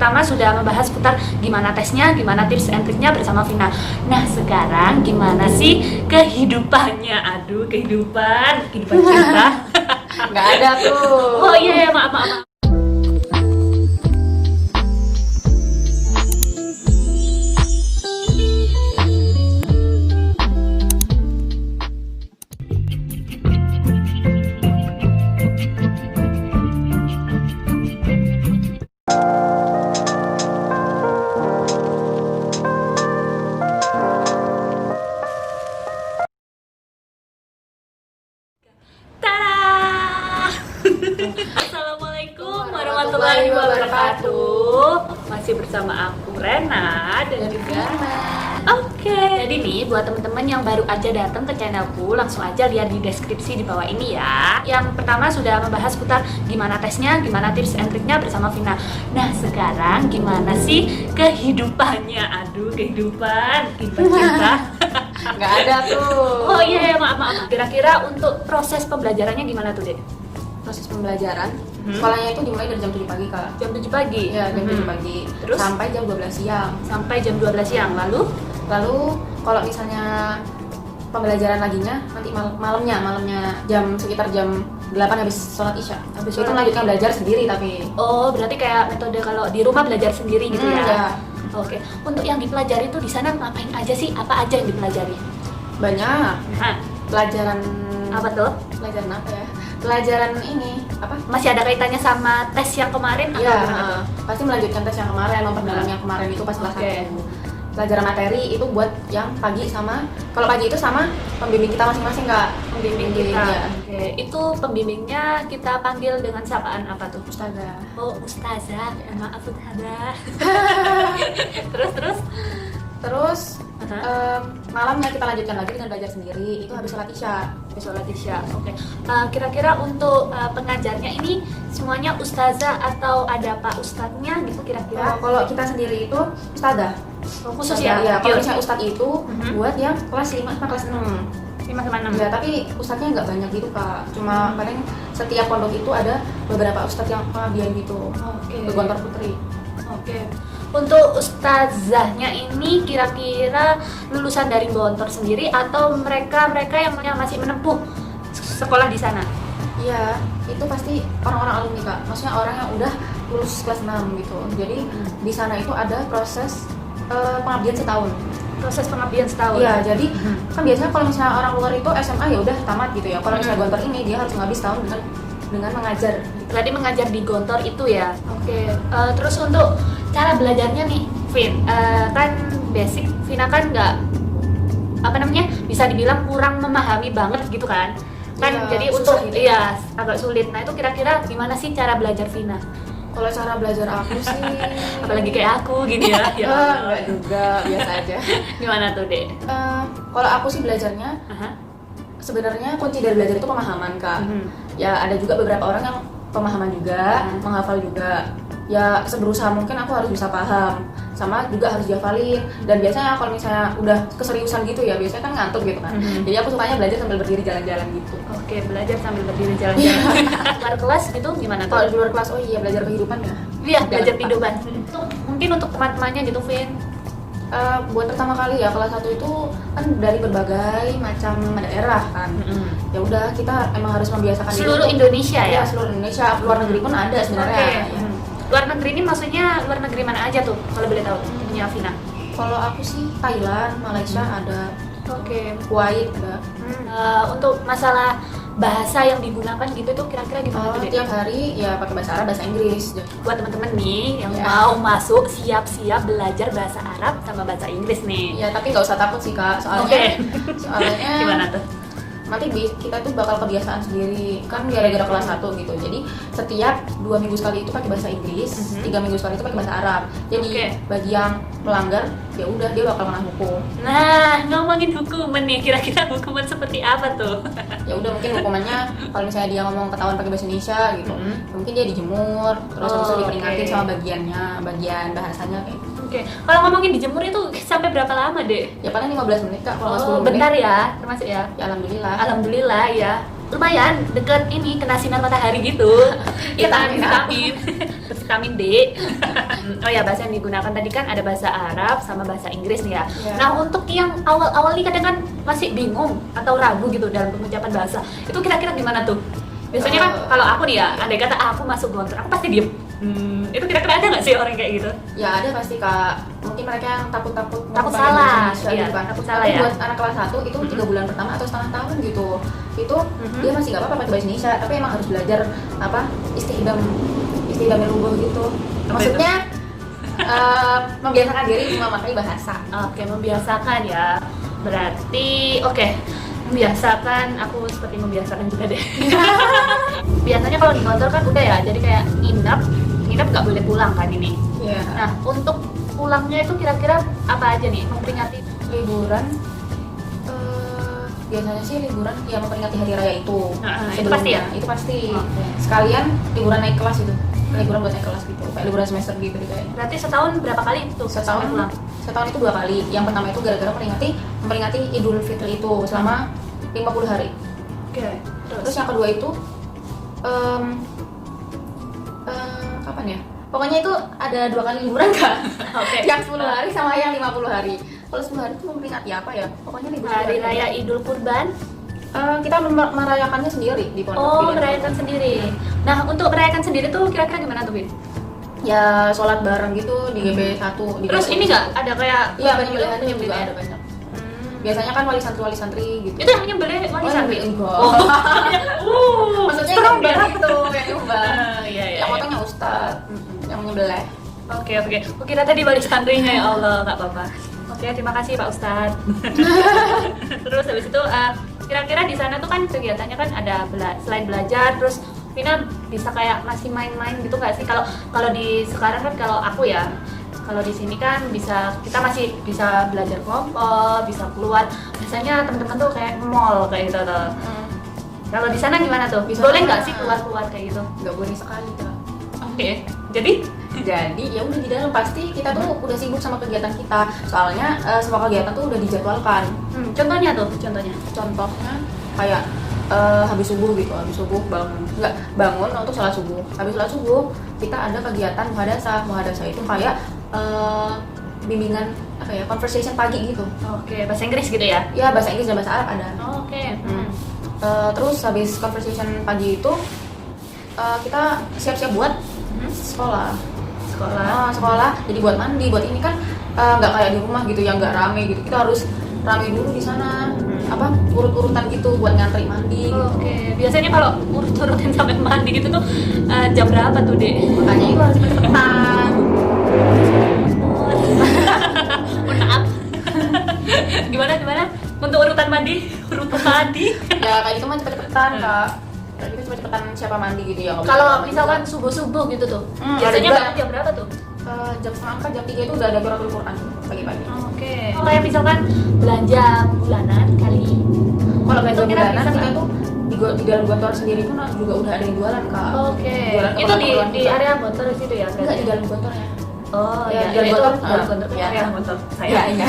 pertama sudah membahas putar gimana tesnya, gimana tips and triknya bersama Vina. Nah sekarang gimana sih kehidupannya? Aduh, kehidupan cinta. Nggak ada tuh. Oh iya, maaf. Assalamualaikum warahmatullahi wabarakatuh. Masih bersama aku Rena dan juga Oke. Jadi nih buat teman-teman yang baru aja datang ke channelku, langsung aja lihat di deskripsi di bawah ini ya. Yang pertama sudah membahas putar gimana tesnya, gimana tips and triknya bersama Vina. Nah sekarang gimana sih kehidupannya? Aduh, kehidupan cinta. Nggak ada tuh. Oh iya, maaf. Kira-kira untuk proses pembelajarannya gimana tuh, Dek? Proses pembelajaran, sekolahnya itu dimulai dari jam 7 pagi, Kak. Jam 7 pagi? Iya, jam 7 pagi. Terus? Sampai jam 12 siang. Sampai jam 12 siang, lalu kalau misalnya pembelajaran laginya nanti malamnya sekitar jam 8 habis sholat isya. Habis itu melanjutkan belajar sendiri tapi. Oh, berarti kayak metode kalau di rumah belajar sendiri gitu ya? Ya. Oke. Untuk yang dipelajari tuh di sana ngapain aja sih? Apa aja yang dipelajari? Banyak. Hah, Pelajaran apa tuh? Pelajaran apa ya? Pelajaran ini apa? Masih ada kaitannya sama tes yang kemarin atau Iya, gimana tuh? pasti melanjutkan tes yang kemarin, memperdalam yang kemarin itu pas kelas Oke. 1. Pelajaran materi itu buat yang pagi kalau pagi itu sama pembimbing kita masing-masing, Kak. Pembimbing kita. Ya. Oke. Itu pembimbingnya kita panggil dengan sapaan apa tuh? Ustazah. Oh, ustazah. Maaf, ustazah. Terus? Terus Aha. malamnya kita lanjutkan lagi dengan belajar sendiri. Itu habis sholat isya. Sholat isya. Oke. Kira-kira untuk pengajarnya ini semuanya ustazah atau ada pak ustadznya gitu kira-kira? Kalau kita sendiri itu ustazah. Khusus Ustazah, ya? Kalau misalnya ustadz itu Mhm. buat yang kelas 5 sama kelas 6. 5-6. Ya, tapi ustadznya nggak banyak gitu, Kak. Cuma paling setiap pondok itu ada beberapa ustadz yang pengabdian gitu. Oke. Ke Gontor Putri. Oke. Untuk ustazahnya ini kira-kira lulusan dari Gontor sendiri atau mereka yang masih menempuh sekolah di sana? Iya, itu pasti orang-orang alumni, Kak. Maksudnya orang yang udah lulus kelas 6 gitu. Jadi di sana itu ada proses pengabdian setahun. Proses pengabdian setahun. Iya, jadi kan biasanya kalau misalnya orang luar itu SMA ya udah tamat gitu ya. Kalau misalnya Gontor ini dia harus ngabis setahun dengan mengajar. Berarti mengajar di Gontor itu ya. Oke. Terus untuk cara belajarnya nih, Vin, kan basic Vina kan nggak bisa dibilang kurang memahami banget gitu kan? Kan Iya, jadi susah untuk gitu. iya agak sulit. Nah itu kira-kira gimana sih cara belajar Vina? Kalau cara belajar aku sih Apalagi kayak aku gini ya. enggak juga, biasa aja. Gimana tuh, Dek? Kalau aku sih belajarnya Aha. sebenarnya kunci dari belajar itu pemahaman, Kak. Mhm. Ya ada juga beberapa orang yang pemahaman juga, menghafal juga. Ya seberusaha mungkin aku harus bisa paham, sama juga harus dihafalin. Dan biasanya kalau misalnya udah keseriusan gitu ya, biasanya kan ngantuk gitu kan. Jadi aku sukanya belajar sambil berdiri jalan-jalan gitu. Oke, belajar sambil berdiri jalan-jalan. Luar kelas gitu gimana Kalau tuh? di luar kelas, oh iya belajar kehidupan ya. Iya, belajar Jangan lupa. kehidupan. Mungkin untuk teman-temannya gitu, Vin. Buat pertama kali ya kelas 1 itu kan dari berbagai macam daerah kan. Ya udah kita emang harus membiasakan diri Seluruh untuk- Indonesia ya? Iya, seluruh Indonesia. Luar negeri pun ada sebenarnya. Oke. Ya. Luar negeri ini maksudnya luar negeri mana aja tuh kalau boleh tahu punya Vina? Kalau aku sih Thailand, Malaysia ada, Oke. Kuwait ada. Untuk masalah bahasa yang digunakan gitu tuh kira-kira gimana tuh, Dek? Tiap hari ya pakai bahasa Arab, bahasa Inggris. Buat teman-teman nih yang Ya. mau masuk siap-siap belajar bahasa Arab sama bahasa Inggris nih. Ya tapi nggak usah takut sih, Kak. Oke. Soalnya Gimana tuh? nanti kita tuh bakal kebiasaan sendiri kan gara-gara kelas 1 gitu. Jadi setiap 2 minggu sekali itu pakai bahasa Inggris, 3 minggu sekali itu pakai bahasa Arab. Jadi Oke. bagi yang melanggar ya udah dia bakal kena hukum. Nah, ngomongin hukuman nih, kira-kira hukuman seperti apa tuh? Ya udah mungkin hukumannya kalau misalnya dia ngomong ketahuan pakai bahasa Indonesia gitu, mungkin dia dijemur, terus habis itu diperingatin oke. sama bagian bahasanya kayak gitu. Oke, kalau ngomongin dijemur itu sampai berapa lama, Dek? Ya paling 15 menit, Kak, kalau nggak 10 menit. bentar ya, termasuk ya. Ya alhamdulillah. Alhamdulillah ya. Lumayan deket ini kena sinar matahari gitu. Vitamin. Vitamin. terus vitamin D. Oh ya, bahasa yang digunakan tadi kan ada bahasa Arab sama bahasa Inggris nih ya. Iya. Nah, untuk yang awal-awal nih kadang kan masih bingung atau ragu gitu dalam pengucapan bahasa, itu kira-kira gimana tuh? Biasanya kan kalau aku nih ya, andai kata aku masuk Gontor, aku pasti diem. Itu kira-kira ada nggak sih orang kayak gitu? Ya ada pasti Kak, mungkin mereka yang takut Takut salah, Indonesia, iya, gitu kan. takut salah Tapi ya. buat anak kelas 1 itu 3 bulan pertama atau setengah tahun gitu, itu dia masih nggak apa-apa pakai bahasa Indonesia, tapi emang harus belajar apa istihdam lubuh gitu. Apa Maksudnya membiasakan diri memakai bahasa. Oke, membiasakan ya. Berarti oke, membiasakan, aku seperti membiasakan juga deh. Biasanya kalau di kantor kan udah ya, jadi kayak nginep nggak boleh pulang kan ini. Iya. Nah, untuk pulangnya itu kira-kira apa aja nih? Memperingati Liburan biasanya sih liburan yang memperingati hari raya itu. Nah, itu sebelumnya. pasti ya? Itu pasti. Oke. Sekalian liburan naik kelas itu. Liburan buat naik kelas gitu. Kayak liburan semester gitu deh kayaknya. berarti setahun berapa kali tuh sampai pulang? Setahun itu 2 kali. Yang pertama itu gara-gara memperingati Idul Fitri itu selama 50 hari. Oke. Terus yang kedua itu kapan ya? Pokoknya itu ada 2 kali liburan Kak. Oke. Yang 10 hari sama yang 50 hari. Kalau 10 hari itu memperingati apa ya? Pokoknya liburan Hari Raya Idul Kurban. kita merayakannya sendiri di pondok. Oh, Di merayakan sendiri. Nah, untuk merayakan sendiri tuh kira-kira gimana tuh, Bin? ya sholat bareng gitu di GB 1 di Terus GB ini nggak ada kayak Iya, kurban penyembelihannya gitu, juga penyembelihan? ada banyak. Biasanya kan wali santri gitu. Itu yang menyembelih wali santri. Enggak. Oh. Maksudnya serem yang ya. gitu, yang nyumbang. Iya, iya. Yang potongnya ustad, yang menyembelih. Oke. Aku kira tadi wali santrinya, ya Allah, nggak apa-apa. Oke, terima kasih Pak Ustadz. Terus habis itu kira-kira di sana tuh kan kegiatannya kan ada selain belajar, terus Vina bisa kayak masih main-main gitu nggak sih? Kalau di sekarang kan kalau aku ya, kalau di sini kan kita masih bisa belajar kelompok, bisa keluar. Biasanya teman-teman tuh kayak mall kayak gitu tuh. Kalau di sana gimana tuh? Di sana- Boleh nggak sih keluar-keluar kayak gitu? Nggak boleh sekali Kak. Oke. Jadi Jadi ya udah di dalam pasti kita tuh udah sibuk sama kegiatan kita. Soalnya semua kegiatan tuh udah dijadwalkan. contohnya tuh, contohnya. Contohnya kayak habis subuh bangun untuk sholat subuh. Habis sholat subuh kita ada kegiatan muhadasah itu kayak bimbingan apa ya, conversation pagi gitu. Oke, bahasa Inggris gitu ya? Ya bahasa Inggris dan bahasa Arab ada. Oke. Terus habis conversation pagi itu kita siap-siap buat sekolah. Sekolah jadi buat mandi, buat ini kan nggak kayak di rumah gitu yang nggak rame gitu. Kita harus rame dulu di sana, urut-urutan gitu buat ngantri mandi gitu. Oke, biasanya kalau urut-urutin sampai mandi gitu tuh jam berapa tuh, Dek? Makanya itu harus cepet-cepetan. Mohon maaf. Gimana? Untuk urutan mandi? Ya kayak gitu mah cepet-cepetan Kak. Kayak gitu cepet-cepetan siapa mandi gitu ya. nggak Kalau boleh misalkan subuh-subuh gitu tuh, ada biasanya juga. banget jam berapa tuh? jam setengah 4, jam 3 itu udah ada qiraatul Quran pagi-pagi. Oke. Kalau kayak misalkan belanja bulanan kali. Kalau belanja Itu kira bulanan bisa kita nggak? tuh di dalam kantor sendiri pun juga udah ada yang jualan Kak. Oke. Jualan Itu keperluan di kita. area motor situ ya? Enggak di dalam kantornya. Oh Ya, iya, di itu dalam dalam motor. motor kan Ya. area motor. Ya, iya.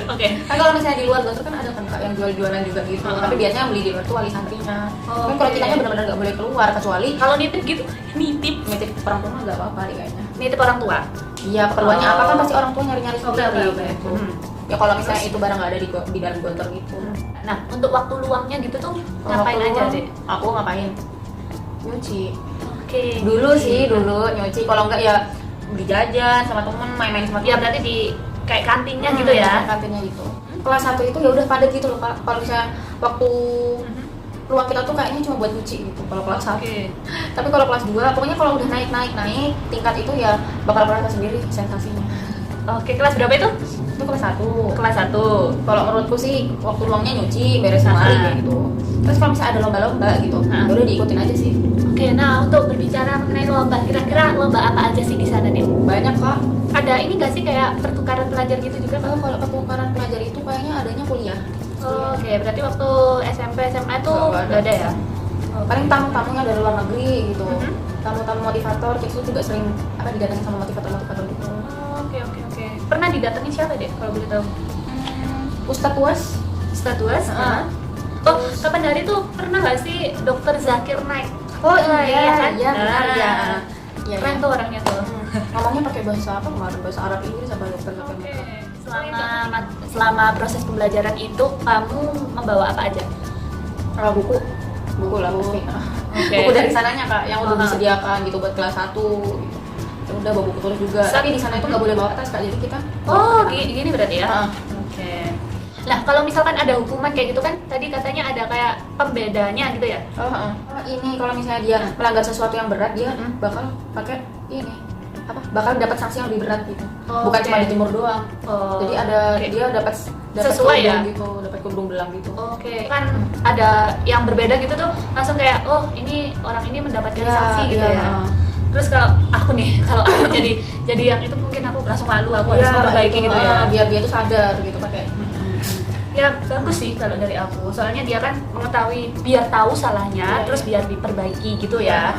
Oke. Kan kalau misalnya di luar kantor kan ada kan Kak yang jual-jualan juga gitu. Tapi biasanya yang beli di luar tuh wali santrinya. Oh, Tapi kalau oke. kitanya benar-benar nggak boleh keluar kecuali Kalau nitip gitu, nitip orang tua mah nggak apa-apa deh kayaknya. nitip orang tua. Iya, keperluannya Oh. apa kan pasti orang tua nyari-nyari sendiri Oke. gitu. Ya kalau misalnya itu barang nggak ada di dalam kantor gitu. Nah, untuk waktu luangnya gitu tuh Kalau ngapain waktu aja, luang, Dek? Aku ngapain? Nyuci. Oke. Dulu nyuci. Kalau enggak ya beli jajan sama temen, main-main sama Ya temen. berarti di kayak kantinnya gitu ya. Kantinnya gitu. Kelas 1 itu ya udah padat gitu loh Kak. Kalau misalnya waktu luang kita tuh kayaknya cuma buat nyuci gitu kalau kelas 1. Oke. Tapi kalau kelas 2 pokoknya kalau udah naik tingkat itu ya bakal merasa sendiri sensasinya. Oke, kelas berapa itu? Itu kelas 1. Kelas 1. Kalau menurutku sih waktu luangnya nyuci, beres lemari kayak gitu. Terus kalau misalnya ada lomba-lomba gitu, ya udah diikutin aja sih. Oke, nah untuk berbicara mengenai lomba, kira-kira lomba apa aja sih di sana, Din? Banyak Kak. Ada ini nggak sih kayak pertukaran pelajar gitu juga? Kalau pertukaran pelajar itu kayaknya adanya kuliah. Oke, berarti waktu SMP, SMA tuh Nggak nggak ada. ada ya? Paling tamu-tamunya dari luar negeri gitu. Mhm. Tamu-tamu motivator, kita juga sering didatengin sama motivator gitu. Oke. Pernah didatengin siapa, Dek? Kalau boleh tahu? Ustadz Tuas. Statuas? Heeh. Oh, kapan hari tuh pernah nggak sih Dokter Zakir naik? Oh iya kan? iya benar Nah. ya. Iya, Keren iya. tuh orangnya tuh. Ngomongnya pakai bahasa apa kemarin? Bahasa Arab, Inggris apa lupa. Oke. Selama proses pembelajaran itu kamu membawa apa aja? Buku lah pasti. Oke. Buku dari sananya kak, yang udah Aha. disediakan gitu buat kelas 1 gitu. Ya udah bawa buku tulis juga. Tapi di sana itu nggak boleh bawa tas kak, jadi kita. Oh, gini berarti ya? Ah. Oke. Nah, kalau misalkan ada hukuman kayak gitu kan, tadi katanya ada kayak pembedanya gitu ya? Ini kalau misalnya dia melanggar sesuatu yang berat, dia bakal pakai ini bakal dapat sanksi yang lebih berat gitu. Bukan Oke. cuma dijemur doang. Oh, Jadi ada oke. dia dapat Sesuai ya? gitu, dapat kerudung belang gitu. Oke, kan ada yang berbeda gitu tuh langsung kayak, oh ini orang ini mendapatkan sanksi gitu ya. Terus kalau aku nih, kalau aku jadi yang itu mungkin aku langsung malu, aku harus memperbaiki gitu ya. Biar dia tuh sadar gitu pakai. Ya bagus sih kalau dari aku, soalnya dia kan mengetahui biar tahu salahnya, terus biar diperbaiki gitu ya.